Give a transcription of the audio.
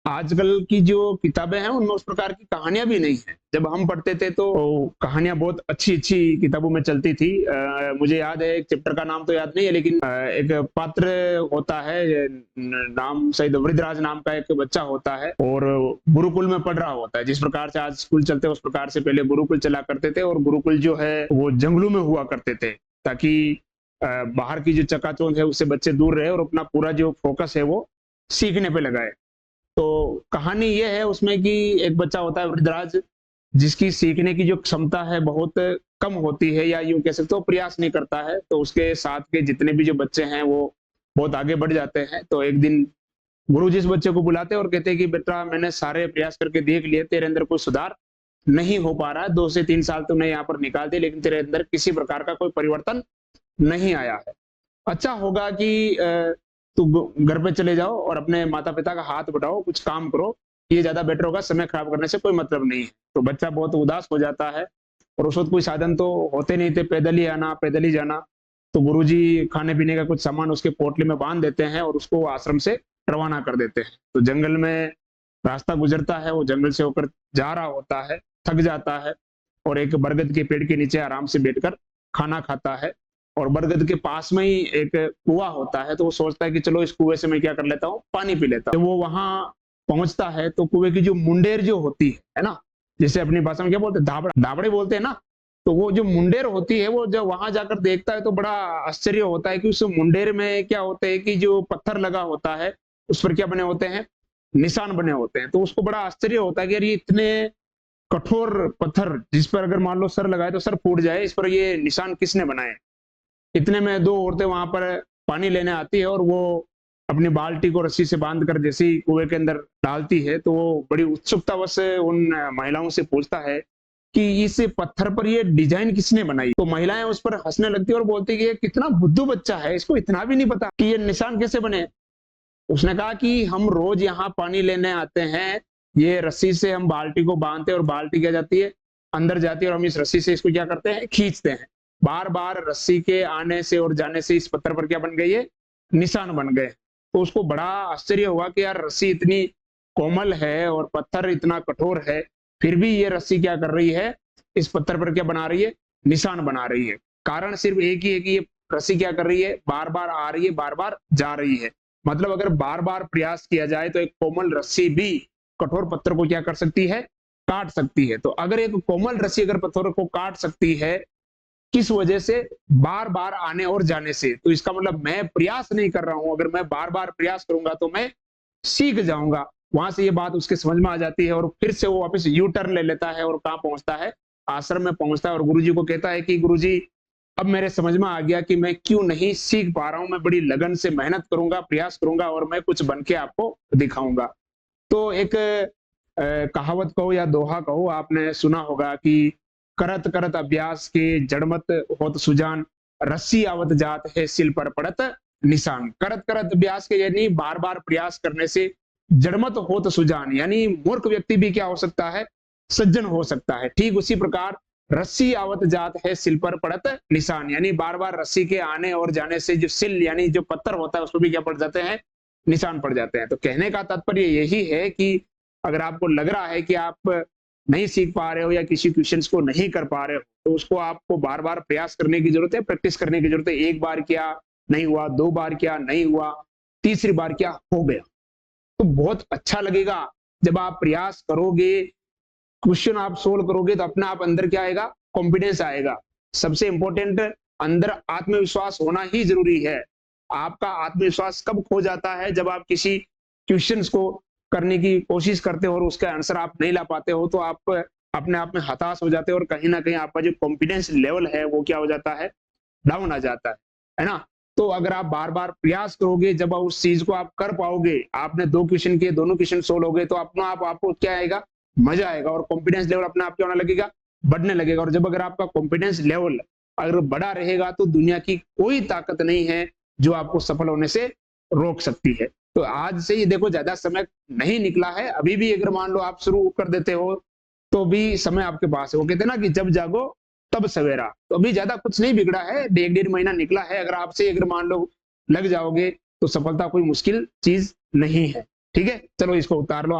आजकल की जो किताबें हैं उनमें उस प्रकार की कहानियां भी नहीं है। जब हम पढ़ते थे तो कहानियां बहुत अच्छी अच्छी किताबों में चलती थी। मुझे याद है, एक चैप्टर का नाम तो याद नहीं है, लेकिन एक पात्र होता है, नाम शायद वृद्धराज नाम का एक बच्चा होता है और गुरुकुल में पढ़ रहा होता है। जिस प्रकार से आज स्कूल चलते हैं उस प्रकार से पहले गुरुकुल चला करते थे, और गुरुकुल जो है वो जंगलों में हुआ करते थे, ताकि बाहर की जो चकाचौंध है उससे बच्चे दूर रहे और अपना पूरा जो फोकस है वो सीखने पे लगाए। तो कहानी ये है उसमें कि एक बच्चा होता है वृद्धराज, जिसकी सीखने की जो क्षमता है बहुत कम होती है, या यूं कह सकते हो प्रयास नहीं करता है। तो उसके साथ के जितने भी जो बच्चे हैं वो बहुत आगे बढ़ जाते हैं। तो एक दिन गुरु जी इस बच्चे को बुलाते हैं और कहते हैं कि बेटा, मैंने सारे प्रयास करके देख लिए, तेरे अंदर कोई सुधार नहीं हो पा रहा है। 2 से 3 साल तुमने यहाँ पर निकाल दिए, लेकिन तेरे अंदर किसी प्रकार का कोई परिवर्तन नहीं आया है। अच्छा होगा कि तू घर पे चले जाओ और अपने माता पिता का हाथ बटाओ, कुछ काम करो, ये ज्यादा बेटर होगा, समय खराब करने से कोई मतलब नहीं है। तो बच्चा बहुत उदास हो जाता है, और उस वक्त कोई साधन तो होते नहीं थे, पैदल ही आना पैदल ही जाना। तो गुरुजी खाने पीने का कुछ सामान उसके पोटली में बांध देते हैं और उसको आश्रम से रवाना कर देते हैं। तो जंगल में रास्ता गुजरता है, वो जंगल से होकर जा रहा होता है, थक जाता है, और एक बरगद के पेड़ के नीचे आराम से बैठकर खाना खाता है। और बरगद के पास में ही एक कुआं होता है, तो वो सोचता है कि चलो इस कुएं से मैं क्या कर लेता हूँ, पानी पी लेता हूँ। जब वो वहां पहुंचता है तो कुएं की जो मुंडेर जो होती है ना, जिसे अपनी भाषा में क्या बोलते हैं, धाबड़ा धाबड़े बोलते हैं ना। तो वो जो मुंडेर होती है, वो जब वहां जाकर देखता है तो बड़ा आश्चर्य होता है कि उस मुंडेर में क्या होता है कि जो पत्थर लगा होता है उस पर क्या बने होते हैं, निशान बने होते हैं। तो उसको बड़ा आश्चर्य होता है कि यार ये इतने कठोर पत्थर, जिस पर अगर मान लो सर लगाए तो सर फूट जाए, इस पर ये निशान किसने बनाए। इतने में दो औरतें वहां पर पानी लेने आती है, और वो अपनी बाल्टी को रस्सी से बांध कर जैसे ही कुएं के अंदर डालती है, तो वो बड़ी उत्सुकतावश उन महिलाओं से पूछता है कि इस पत्थर पर ये डिजाइन किसने बनाई। तो महिलाएं उस पर हंसने लगती है और बोलती है कि ये कितना बुद्धू बच्चा है, इसको इतना भी नहीं पता कि ये निशान कैसे बने। उसने कहा कि हम रोज यहाँ पानी लेने आते हैं, ये रस्सी से हम बाल्टी को बांधते हैं और बाल्टी क्या जाती है, अंदर जाती है, और हम इस रस्सी से इसको क्या करते हैं, खींचते हैं। बार बार रस्सी के आने से और जाने से इस पत्थर पर क्या बन गए, ये निशान बन गए। तो उसको बड़ा आश्चर्य हुआ कि यार रस्सी इतनी कोमल है और पत्थर इतना कठोर है, फिर भी ये रस्सी क्या कर रही है, इस पत्थर पर क्या बना रही है, निशान बना रही है। कारण सिर्फ एक ही है कि ये रस्सी क्या कर रही है, बार बार आ रही है, बार बार जा रही है। मतलब अगर बार बार प्रयास किया जाए तो एक कोमल रस्सी भी कठोर पत्थर को क्या कर सकती है, काट सकती है। तो अगर एक कोमल रस्सी अगर पत्थर को काट सकती है, किस वजह से, बार बार आने और जाने से, तो इसका मतलब मैं प्रयास नहीं कर रहा हूं, अगर मैं बार बार प्रयास करूंगा तो मैं सीख जाऊंगा। वहां से ये बात उसके समझ में आ जाती है, और फिर से वो वापस यू टर्न ले लेता है और कहां पहुंचता है, आश्रम में पहुंचता है, और गुरुजी को कहता है कि गुरुजी, अब मेरे समझ में आ गया कि मैं क्यों नहीं सीख पा रहा हूं, मैं बड़ी लगन से मेहनत करूंगा, प्रयास करूंगा, और मैं कुछ बन के आपको दिखाऊंगा। तो एक कहावत कहो या दोहा कहो, आपने सुना होगा कि करत करत अभ्यास के जड़मत होत सुजान, रस्सी आवत जात है सिल पर पड़त निशान। करत करत अभ्यास के यानी बार बार प्रयास करने से जड़मत होत सुजान, यानी मूर्ख व्यक्ति भी क्या हो सकता है, सज्जन हो सकता है। ठीक उसी प्रकार रस्सी आवत जात है सिल पर पड़त निशान, यानी बार बार रस्सी के आने और जाने से जो सिल यानी जो पत्थर होता है उस पर भी क्या पड़ जाते हैं, निशान पड़ जाते हैं। तो कहने का तात्पर्य यही है कि अगर आपको लग रहा है कि आप नहीं सीख पा रहे हो या किसी क्वेश्चंस को नहीं कर पा रहे हो, तो उसको आपको बार बार प्रयास करने की जरूरत है, प्रैक्टिस करने की जरूरत है। एक बार क्या नहीं हुआ, 2 बार क्या नहीं हुआ, तीसरी बार क्या हो गया, तो बहुत अच्छा लगेगा। जब आप प्रयास करोगे, क्वेश्चन आप सोल्व करोगे, तो अपना आप अंदर क्या आएगा, कॉन्फिडेंस आएगा। सबसे इंपॉर्टेंट अंदर आत्मविश्वास होना ही जरूरी है। आपका आत्मविश्वास कब खो जाता है, जब आप किसी क्वेश्चंस को करने की कोशिश करते हो और उसका आंसर आप नहीं ला पाते हो, तो आप अपने आप में हताश हो जाते हो, और कहीं ना कहीं आपका जो कॉन्फिडेंस लेवल है वो क्या हो जाता है, डाउन आ जाता है ना। तो अगर आप बार बार प्रयास करोगे, जब उस चीज को आप कर पाओगे, आपने 2 क्वेश्चन किए, दोनों क्वेश्चन सोल्व हो गए, तो अपना आप आपको क्या आएगा, मजा आएगा, और कॉन्फिडेंस लेवल अपने आप क्या होने लगेगा, बढ़ने लगेगा। और जब अगर आपका कॉन्फिडेंस लेवल अगर बढ़ा रहेगा, तो दुनिया की कोई ताकत नहीं है जो आपको सफल होने से रोक सकती है। तो आज से ये देखो, ज्यादा समय नहीं निकला है, अभी भी अगर मान लो आप शुरू कर देते हो तो भी समय आपके पास है। वो कहते हैं ना कि जब जागो तब सवेरा। तो अभी ज्यादा कुछ नहीं बिगड़ा है, 1.5 महीना निकला है, अगर आपसे अगर मान लो लग जाओगे तो सफलता कोई मुश्किल चीज नहीं है। ठीक है, चलो इसको उतार लो।